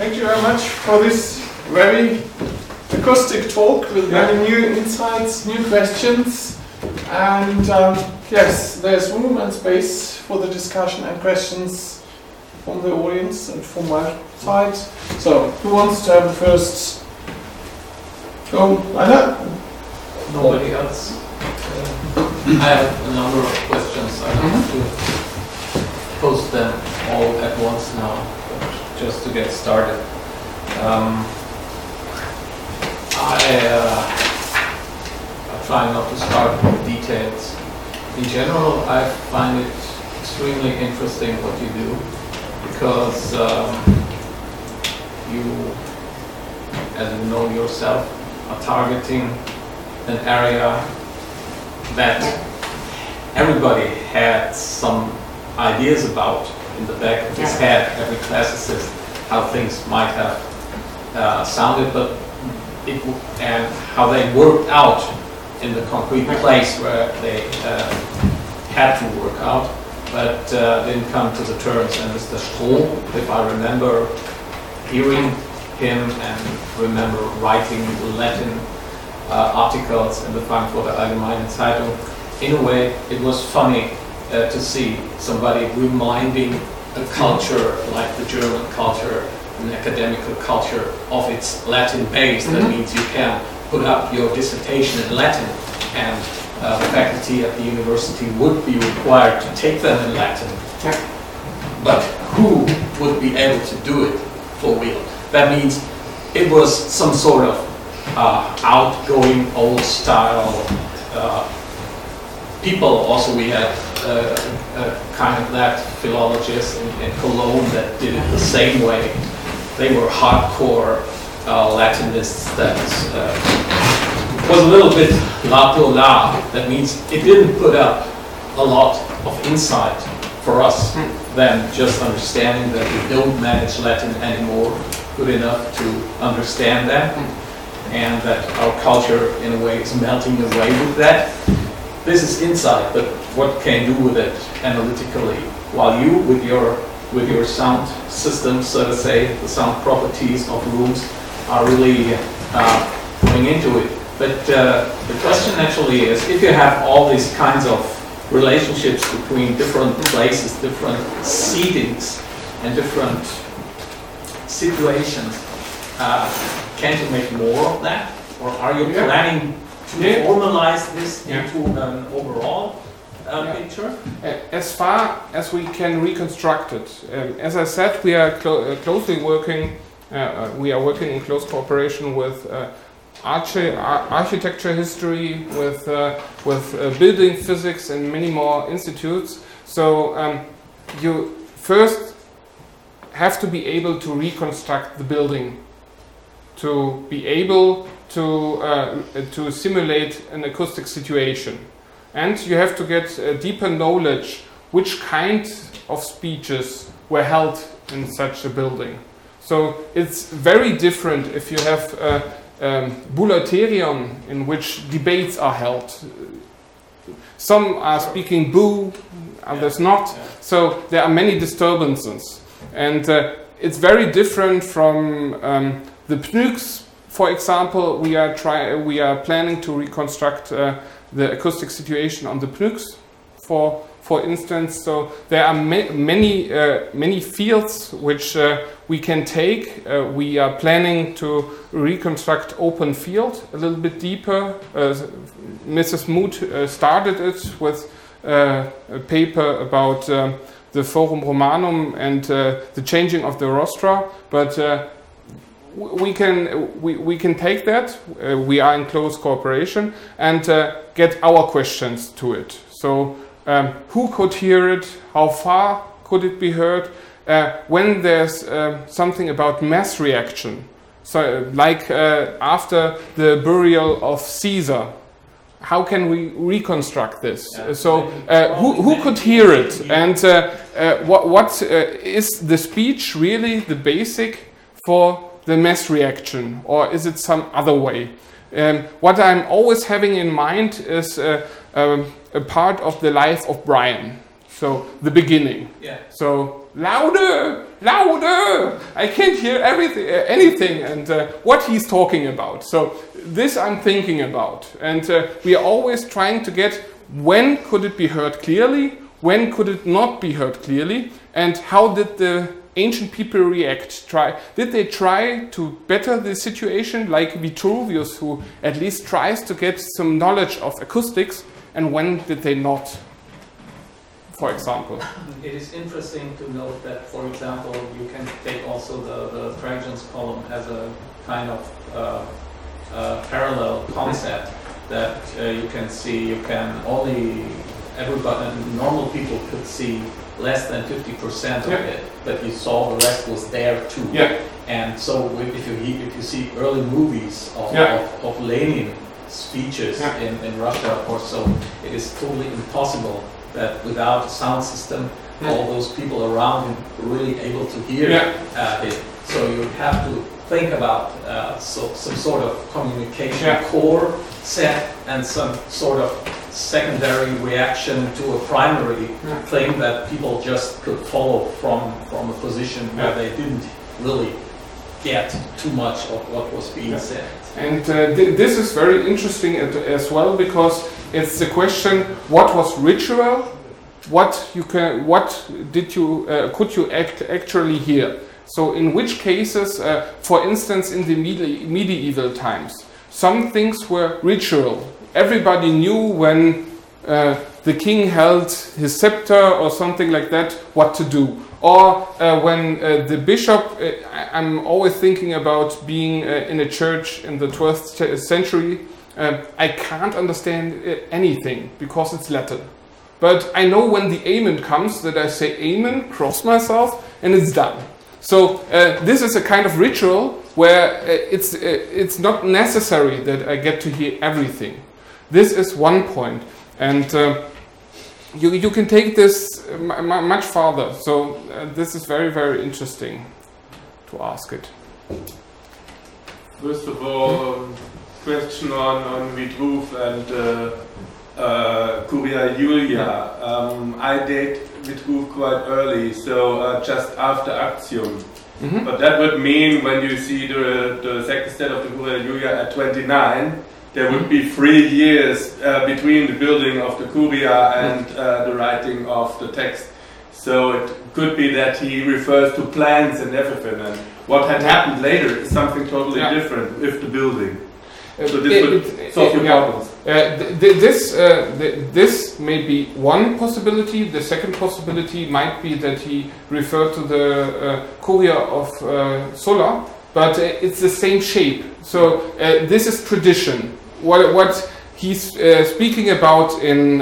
thank you very much for this very acoustic talk with many new insights, new questions, and yes, there's room and space for the discussion and questions from the audience and from my side. So, who wants to have the first go? Rainer? Nobody else? I have a number of questions. I have to post them all at once now, just to get started. I try not to start with details. In general, I find it extremely interesting what you do, because you, as you know yourself, are targeting an area that everybody had some ideas about in the back of his head, every classicist, how things might have sounded, but and how they worked out in the concrete place where they had to work out, but didn't come to the terms. And Mr. Stroh, if I remember hearing him and remember writing Latin articles in the Frankfurter Allgemeine Zeitung, in a way it was funny to see somebody reminding a culture like the German culture, an academical culture, of its Latin base. That means you can put up your dissertation in Latin, and the faculty at the university would be required to take them in Latin. But who would be able to do it for real? That means it was some sort of outgoing, old style people. Also, we had kind of that philologist in Cologne that did it the same way. They were hardcore Latinists that was a little bit la to la. That means it didn't put up a lot of insight for us than just understanding that we don't manage Latin anymore good enough to understand that, and that our culture in a way is melting away with that. This is insight, but what can you do with it analytically? While you, with your sound system, so to say, the sound properties of rooms, are really going into it. But the question actually is, if you have all these kinds of relationships between different places, different seatings, and different situations, can't you make more of that? Or are you planning to formalize this into an overall picture? As far as we can reconstruct it. As I said, we are closely working, we are working in close cooperation with architecture history, with building physics and many more institutes. So you first have to be able to reconstruct the building, to be able to simulate an acoustic situation. And you have to get a deeper knowledge which kind of speeches were held in such a building. So it's very different if you have Bullaterion in which debates are held. Some are speaking boo, others not. So there are many disturbances. And it's very different from the PNUCs, for example. We are planning to reconstruct the acoustic situation on the PNUCs, for instance. So there are many fields which we can take. We are planning to reconstruct open field a little bit deeper. Mrs. Mood started it with a paper about the Forum Romanum and the changing of the rostra, but we can take that. We are in close cooperation and get our questions to it. So who could hear it? How far could it be heard? When there's something about mass reaction, so like after the burial of Caesar, how can we reconstruct this? So who could hear it? And what is the speech really the basic for the mass reaction, or is it some other way? What I'm always having in mind is a part of the life of Brian. So the beginning. Yeah. So louder, louder! I can't hear everything, anything, and what he's talking about. So this I'm thinking about, and we are always trying to get when could it be heard clearly, when could it not be heard clearly, and how did the ancient people react? Did they try to better the situation, like Vitruvius, who at least tries to get some knowledge of acoustics, and when did they not? For example. It is interesting to note that, for example, you can take also the Trajan's column as a kind of parallel concept that you can see. You can only everybody, normal people could see less than 50% of it, but you saw the rest was there too. Yeah. And so if you see early movies of Lenin speeches in Russia, of course, so it is totally impossible that without a sound system, all those people around him were really able to hear it. So you have to think about some sort of communication core set and some sort of secondary reaction to a primary thing that people just could follow from a position where they didn't really get too much of what was being said. And this is very interesting as well, because it's the question: what was ritual? Could you actually hear? So, in which cases, for instance, in the medieval times, some things were ritual. Everybody knew when the king held his scepter or something like that, what to do. Or when the bishop, I'm always thinking about being in a church in the 12th century. I can't understand anything because it's Latin. But I know when the amen comes that I say amen, cross myself, and it's done. So this is a kind of ritual where it's not necessary that I get to hear everything. This is one point. And you can take this much farther. So this is very, very interesting to ask it. First of all, question on Vitruv and Curia Julia. I date Vitruv quite early, so just after Actium. But that would mean when you see the second step of the Curia Julia at 29, there would be 3 years between the building of the Curia and the writing of the text. So it could be that he refers to plans and everything, and what had happened later is something totally different with the building. So this would solve your problems. This may be one possibility. The second possibility might be that he referred to the Curia of Sulla, but it's the same shape. So this is tradition. What he's speaking about in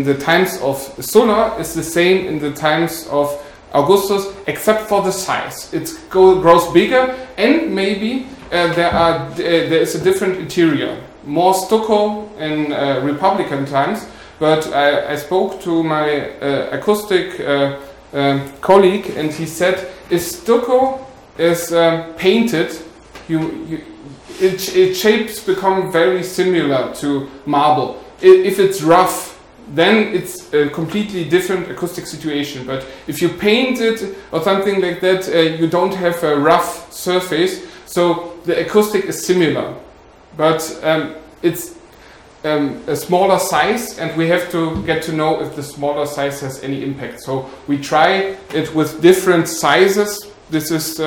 the times of Sulla is the same in the times of Augustus, except for the size. It grows bigger, and maybe there is a different interior, more stucco in Republican times. But I spoke to my acoustic colleague, and he said if stucco is painted, its shapes become very similar to marble. If it's rough, then it's a completely different acoustic situation. But if you paint it or something like that, you don't have a rough surface. So the acoustic is similar, but it's a smaller size, and we have to get to know if the smaller size has any impact. So we try it with different sizes. This is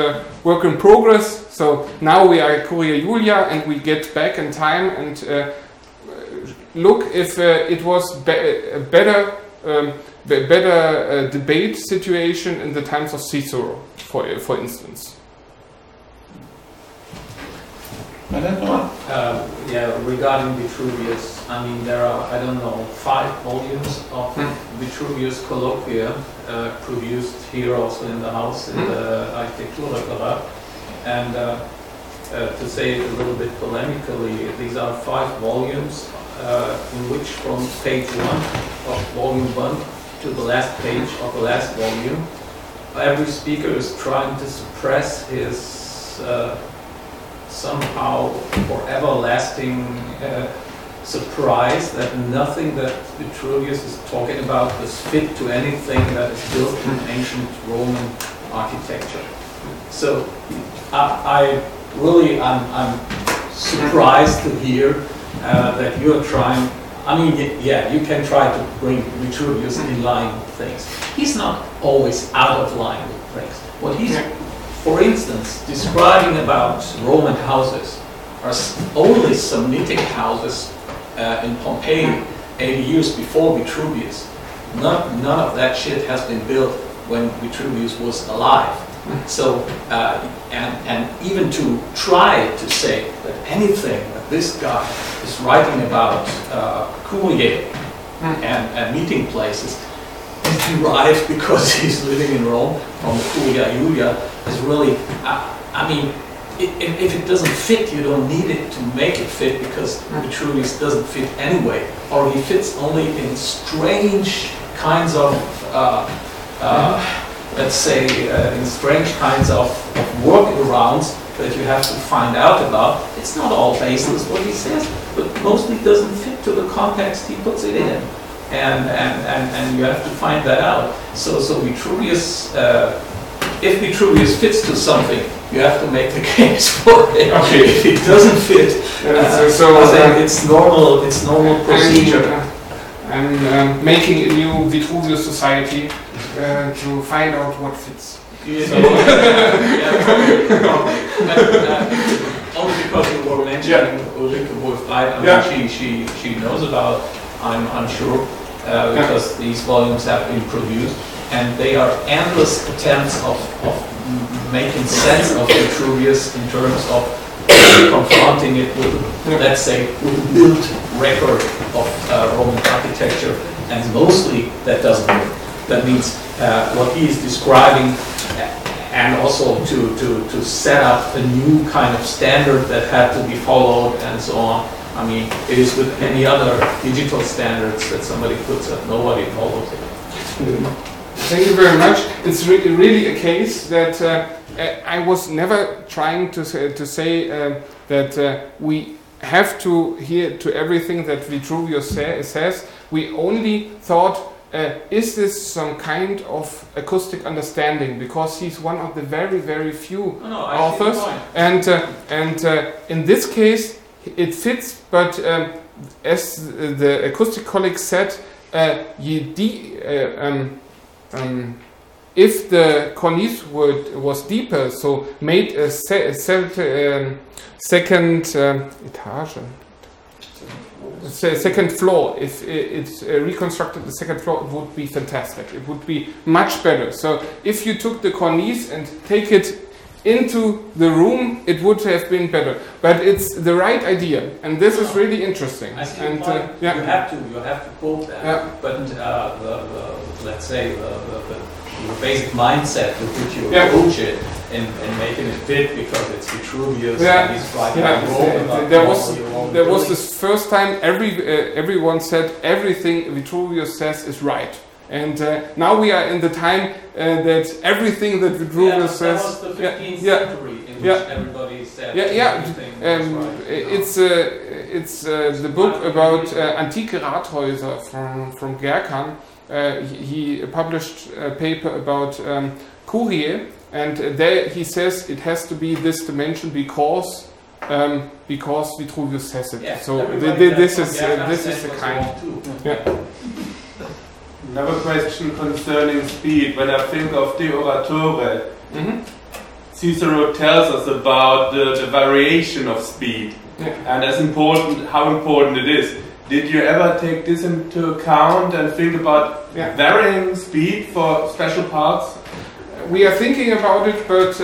work in progress. So now we are at Curia Julia, and we get back in time and look if it was a better debate situation in the times of Cicero, for instance. Regarding Vitruvius, I mean, there are, I don't know, 5 volumes of Vitruvius colloquia produced here also in the house, in the Archäologisches. And to say it a little bit polemically, these are 5 volumes in which from page 1 of volume 1 to the last page of the last volume, every speaker is trying to suppress his somehow for everlasting surprised that nothing that Vitruvius is talking about is fit to anything that is built in ancient Roman architecture. So I'm surprised to hear that you're trying. I mean, yeah, you can try to bring Vitruvius in line with things. He's not always out of line with things. What he's, for instance, describing about Roman houses are only Semitic houses in Pompeii 80 years before Vitruvius. None of that shit has been built when Vitruvius was alive. So, and even to try to say that anything that this guy is writing about Curia and meeting places is derived because he's living in Rome from the Curia Julia is really, I mean, if it doesn't fit, you don't need it to make it fit, because Vitruvius doesn't fit anyway, or he fits only in strange kinds of let's say, in strange kinds of workarounds that you have to find out about. It's not all baseless what he says, but mostly doesn't fit to the context he puts it in. And you have to find that out. So Vitruvius, if Vitruvius fits to something, you have to make the case for it. Okay. If it doesn't fit, I think it's normal procedure. And making a new Vitruvius society to find out what fits. Yeah, probably. Only because you were mentioning Ulrike Wolf-Breit, I mean, she knows about, I'm sure, because these volumes have been produced, and they are endless attempts of making sense of Vitruvius in terms of confronting it with, let's say, with a built record of Roman architecture, and mostly that doesn't work. That means what he is describing, and also to set up a new kind of standard that had to be followed and so on. I mean, it is with any other digital standards that somebody puts up, nobody follows it. Thank you very much. It's really a case that I was never trying to say that we have to hear to everything that Vitruvius says. We only thought, is this some kind of acoustic understanding? Because he's one of the very, very few authors, and in this case it fits. But as the acoustic colleague said, if the cornice was deeper, so made a second floor, if it's reconstructed the second floor, it would be fantastic. It would be much better. So if you took the cornice and take it into the room, it would have been better. But it's the right idea, and this is really interesting. I see and you have to quote that. Yeah. But let's say the basic mindset with which you approach it and making it fit because it's Vitruvius and he's writing there was this first time everyone said everything Vitruvius says is right. And now we are in the time that everything that Vitruvius says. That was the 15th century in which everybody said everything was right. It's the book about Antike Rathäuser from Gerkan. He published a paper about Curia, and there he says it has to be this dimension because Vitruvius says it. Yeah, so this is the kind. Another question concerning speed. When I think of De Oratore, Cicero tells us about the variation of speed, and how important it is. Did you ever take this into account and think about varying speed for special parts? We are thinking about it, but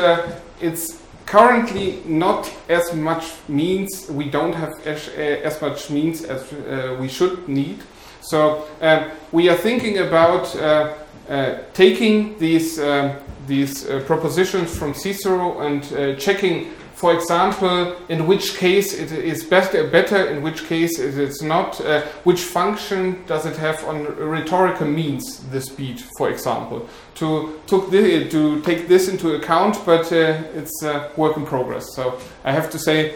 it's currently not as much means. We don't have as much means as we should need. So we are thinking about taking these propositions from Cicero and checking, for example, in which case it is better, in which case it is not, which function does it have on rhetorical means, the speed, for example, to take this into account, but it's a work in progress. So I have to say,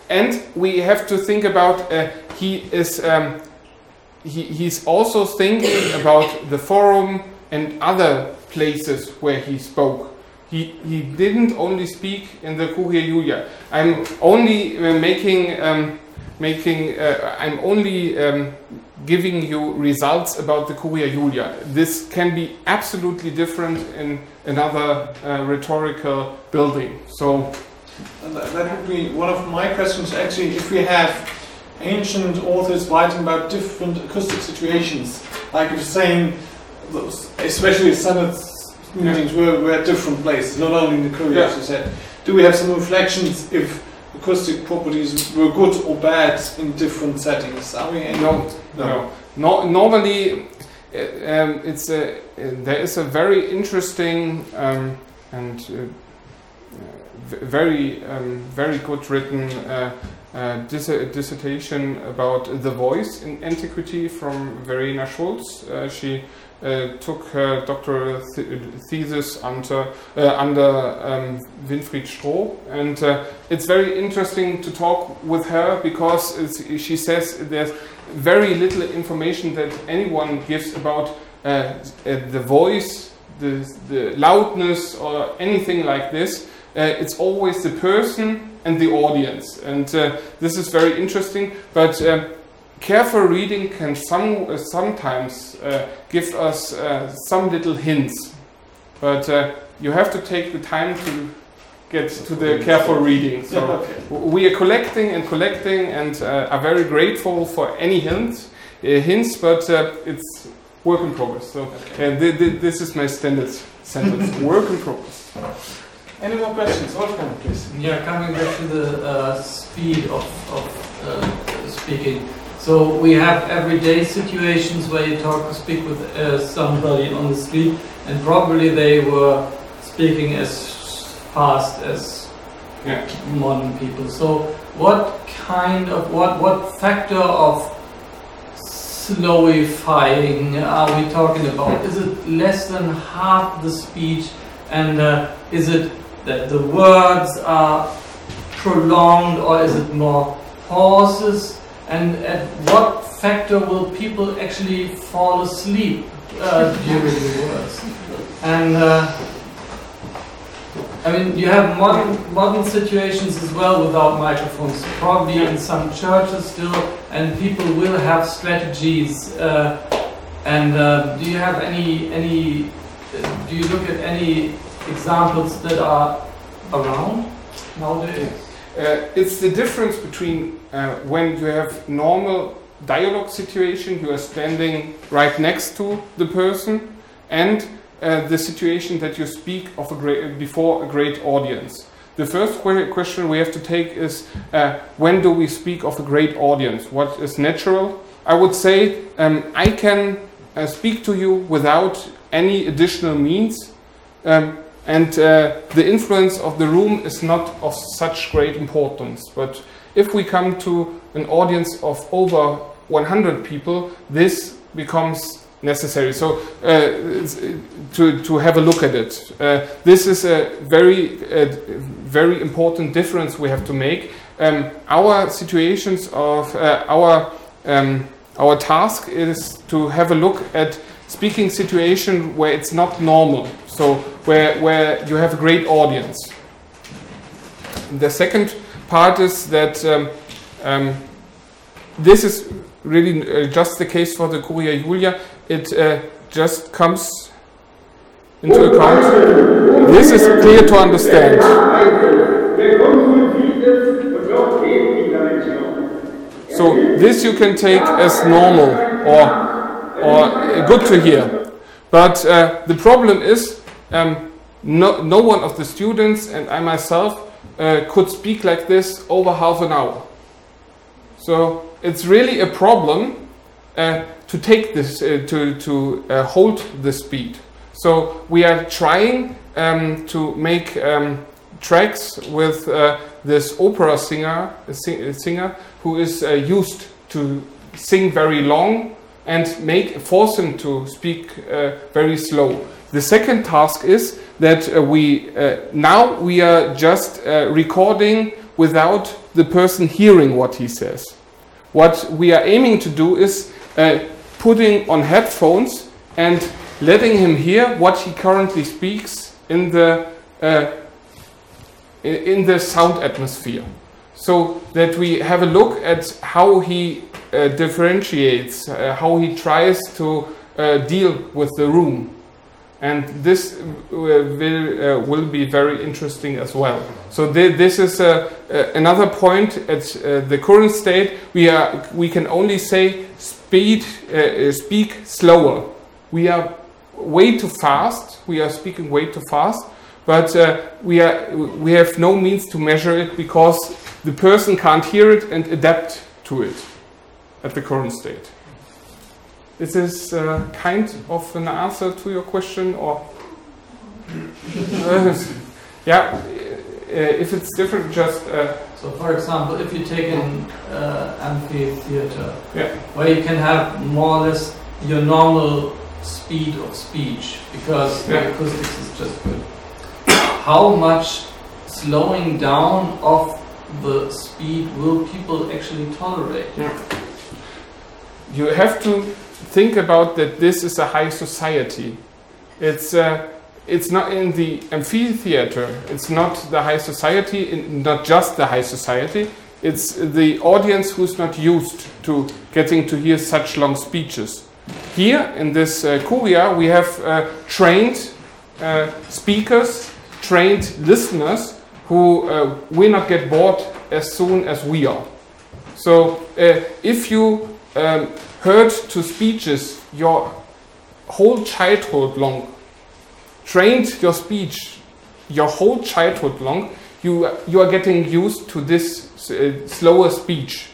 and we have to think about he's also thinking about the forum and other places where he spoke. He didn't only speak in the Curia Julia. I'm only giving you results about the Curia Julia. This can be absolutely different in another rhetorical building. So that would be one of my questions. Actually, if we have ancient authors writing about different acoustic situations, like you're saying, especially Senate meetings were at different places, not only in the Curia, as you said. Do we have some reflections if acoustic properties were good or bad in different settings? Are we? No. Normally, there is a very interesting and very good written dissertation about the voice in antiquity from Verena Schulz. She took her doctoral thesis under Winfried Stroh, and it's very interesting to talk with her because she says there's very little information that anyone gives about the voice, the loudness, or anything like this. It's always the person and the audience, and this is very interesting. But careful reading can sometimes give us some little hints, but you have to take the time to get to the careful reading. So we are collecting and are very grateful for any hints, but it's work in progress. So this is my standard sentence: work in progress. Any more questions? Wolfgang, please. Yeah, coming back to the speed of speaking. So we have everyday situations where you speak with somebody on the street, and probably they were speaking as fast as modern people. So what factor of slowifying are we talking about? Is it less than half the speech, and is it that the words are prolonged, or is it more pauses? And at what factor will people actually fall asleep during the words? And I mean, you have modern situations as well without microphones, probably in some churches still, and people will have strategies. Do you have any? Do you look at any examples that are around nowadays? It's the difference between when you have normal dialogue situation, you are standing right next to the person, and the situation that you speak of before a great audience. The first question we have to take is when do we speak of a great audience? What is natural? I would say I can speak to you without any additional means. And the influence of the room is not of such great importance. But if we come to an audience of over 100 people, this becomes necessary. So to have a look at it. This is a very important difference we have to make. Our situations of our task is to have a look at speaking situation where it's not normal. So where you have a great audience. The second part is that this is really just the case for the Curia Julia. It just comes into account. This is clear to understand. So this you can take as normal or good to hear. But the problem is no one of the students and I myself could speak like this over half an hour. So it's really a problem to take this, to hold the speed. So we are trying to make tracks with this opera singer who is used to sing very long and force him to speak very slow. The second task is that now we are just recording without the person hearing what he says. What we are aiming to do is putting on headphones and letting him hear what he currently speaks in the sound atmosphere, so that we have a look at how he differentiates, how he tries to deal with the room. And this will be very interesting as well. So this is another point. At the current state, we can only say speak slower. We are way too fast. We are speaking way too fast, but we have no means to measure it because the person can't hear it and adapt to it at the current state. Is this kind of an answer to your question, or yeah? If it's different, just so. For example, if you take an amphitheater, yeah, where you can have more or less your normal speed of speech, because the acoustics is just good. How much slowing down of the speed will people actually tolerate? Yeah. You have to think about that this is a high society. It's not in the amphitheater. It's not the high society, not just the high society. It's the audience who's not used to getting to hear such long speeches. Here in this Kuria, we have trained speakers, trained listeners who will not get bored as soon as we are. So if you heard to speeches your whole childhood long, trained your speech your whole childhood long, you are getting used to this slower speech.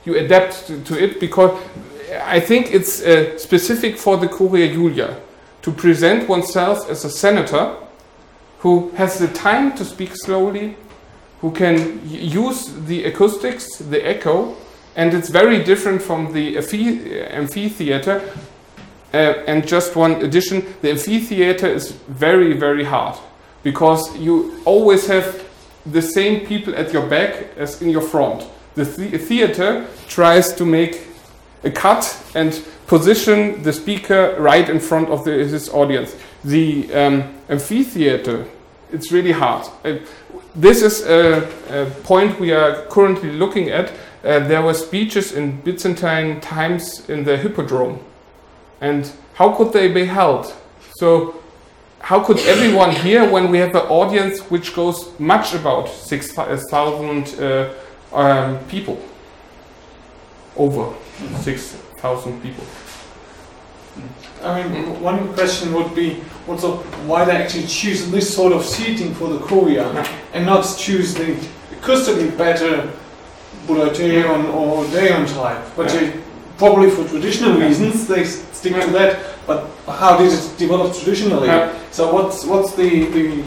You adapt to it because I think it's specific for the Curia Julia to present oneself as a senator who has the time to speak slowly, who can use the acoustics, the echo, and it's very different from the amphitheater. And just one addition, the amphitheater is very, very hard because you always have the same people at your back as in your front. The theater tries to make a cut and position the speaker right in front of his audience. The amphitheater, it's really hard. This is a point we are currently looking at. There were speeches in Byzantine times in the hippodrome. And how could they be held? So how could everyone hear when we have an audience which goes much about 6,000 people? Over 6,000 people. I mean, one question would be also why they actually choose this sort of seating for the Kuria and not choose the acoustically better Boulateon or Deon type. But they, probably for traditional reasons, they stick to that. But how did it develop traditionally? So what's the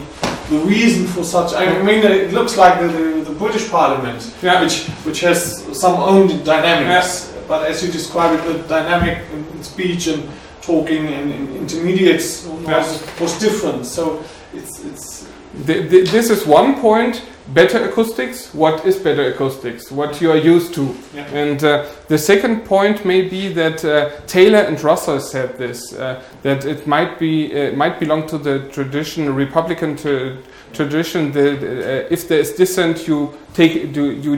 reason for such? I mean, it looks like the British Parliament, which has some own dynamics. But as you describe it, the dynamic in speech and talking and intermediates was different. So it's this is one point. Better acoustics. What is better acoustics? What you are used to. And the second point may be that Taylor and Russell said this, that it might belong to the tradition, Republican tradition. That if there is dissent, you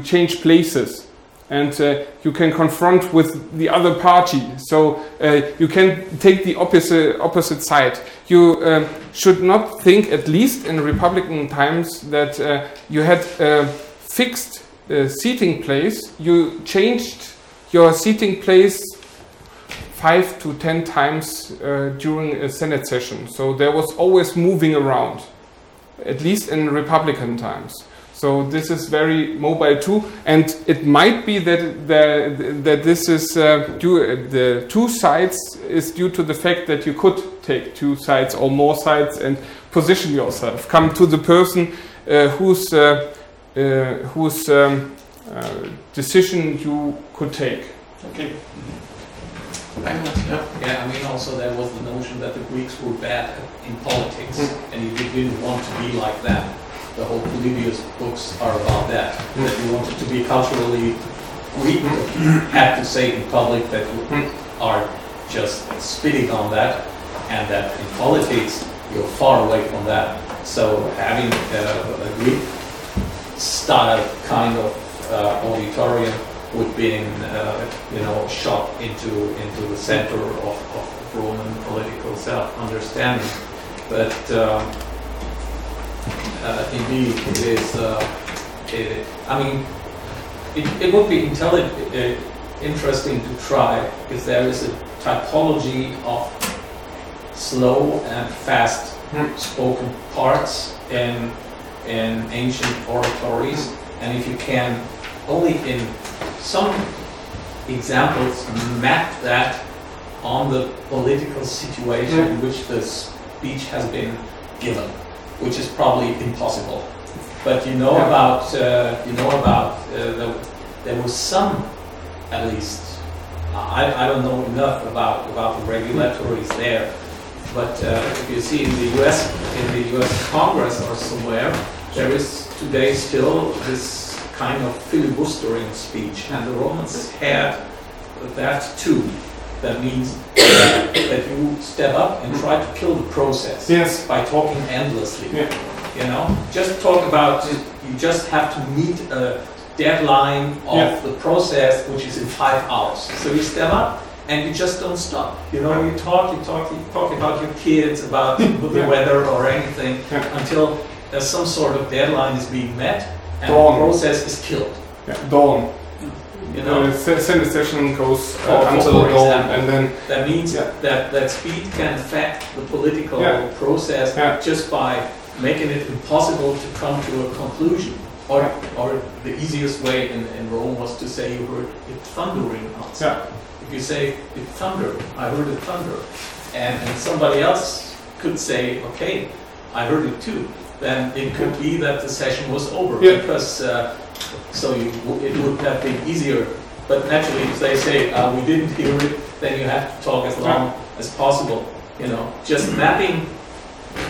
change places, and you can confront with the other party. So you can take the opposite side. You should not think, at least in Republican times, that you had a fixed seating place. You changed your seating place 5 to 10 times during a Senate session. So there was always moving around, at least in Republican times. So this is very mobile too, and it might be that this is the two sides is due to the fact that you could take two sides or more sides and position yourself. Come to the person whose decision you could take. Okay. Yeah, I mean, also there was the notion that the Greeks were bad in politics, and you didn't want to be like that. the whole Polybius books are about that. That you wanted to be culturally weak, you had to say in public that you are just spitting on that, and that in politics you're far away from that. So having a Greek style kind of auditorium would be shot into the center of Roman political self-understanding. But indeed, it is. It would be interesting to try, because there is a typology of slow and fast spoken parts in ancient oratories, and if you can only in some examples map that on the political situation in which the speech has been given, which is probably impossible. But there was some, at least, I don't know enough about the regulatories there, but if you see in the U.S. Congress or somewhere, there is today still this kind of filibustering speech, and the Romans had that too. That means that you step up and try to kill the process by talking endlessly. Just talk about it. You just have to meet a deadline of the process, which is in 5 hours. So you step up and you just don't stop. You talk about your kids, about the weather or anything until some sort of deadline is being met and the process is killed. Dawn. The session goes until dawn, and then that means that speed can affect the political process just by making it impossible to come to a conclusion. Or the easiest way in Rome was to say you heard it thundering outside. If you say it thundered, I heard it thunder, and somebody else could say, okay, I heard it too, then it could be that the session was over because it would have been easier. But naturally, if they say we didn't hear it, then you have to talk as long as possible. Just mapping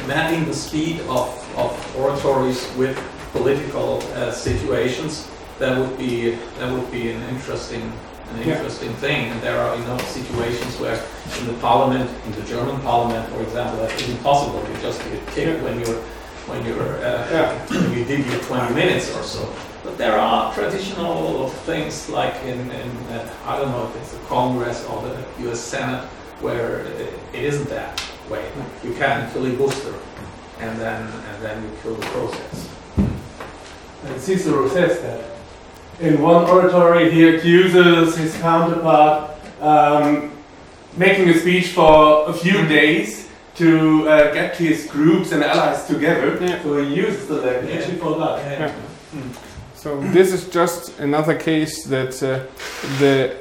the speed of oratories with political situations, that would be an interesting thing. And there are situations where in the parliament, in the German parliament, for example, that is impossible. You just get kicked when you did your 20 minutes or so. But there are traditional things like in I don't know if it's the Congress or the U.S. Senate where it isn't that way. You can filibuster, and then you kill the process. And Cicero says that in one oratory he accuses his counterpart making a speech for a few days to get his groups and allies together. So he uses the language for that. So this is just another case that the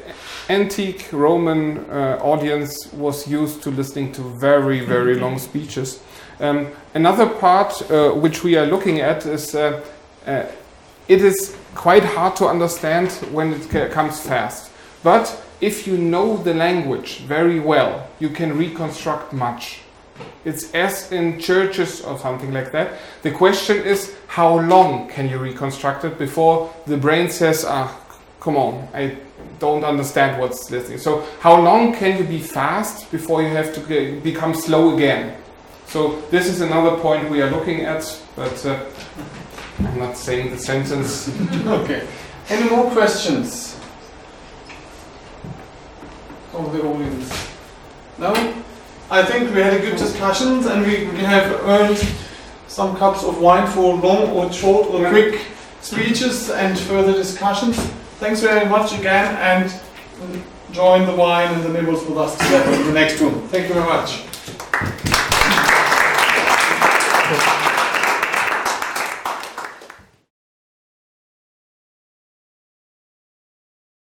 antique Roman audience was used to listening to very, very long speeches. Another part which we are looking at is it is quite hard to understand when it comes fast. But if you know the language very well, you can reconstruct much. It's as in churches or something like that. The question is, how long can you reconstruct it before the brain says, come on, I don't understand what's listening. So how long can you be fast before you have to become slow again? So this is another point we are looking at, but I'm not saying the sentence. Okay. Any more questions of the audience? No? I think we had a good discussions, and we have earned some cups of wine for long or short or quick speeches and further discussions. Thanks very much again, and join the wine and the nibbles with us together in the next room. Thank you very much.